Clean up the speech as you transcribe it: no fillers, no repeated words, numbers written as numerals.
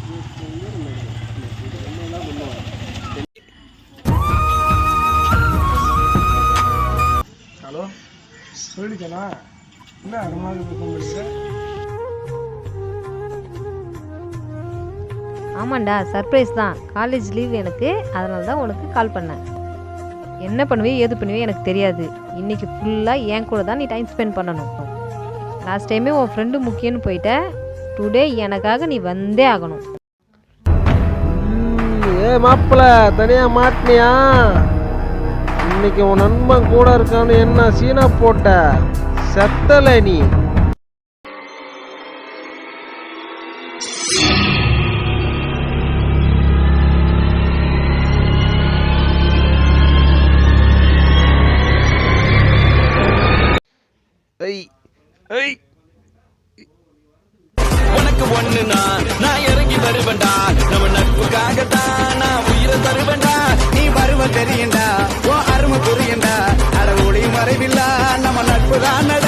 Hello சொல்லிக்கண்ணா, என்ன அருமாதிரி? ஆமாண்டா, surprise தான். காலேஜ் லீவ் எனக்கு, அதனால தான் உனக்கு கால் பண்ணேன். என்ன பண்ணுவே ஏது பண்ணுவே எனக்கு தெரியாது. இன்னைக்கு ஃபுல்லாக என் கூட தான் நீ டைம் ஸ்பெண்ட் பண்ணணும். லாஸ்ட் டைமே உன் ஃப்ரெண்டு முக்கியன்னு போயிட்ட. டுடே எனக்காக நீ வந்தே ஆகணும். ஏ மாப்பிள்ள, தனியா மாட்டினியா? இன்னைக்கு உன் நண்பன் கூட இருக்கான்னு என்ன சீனா போட்ட? செத்தல நீ. உனக்கு ஒண்ணுனா நான் இறங்கி வருவேன்டா. நம்ம நட்புக்காகத்தான் நான் உயிரை தருவேன்டா. நீ வருவ தெரியுண்டா, ஓ அருமை புரியுண்டா. அட ஒளி மறைவில்லா நம்ம நட்பு தான்.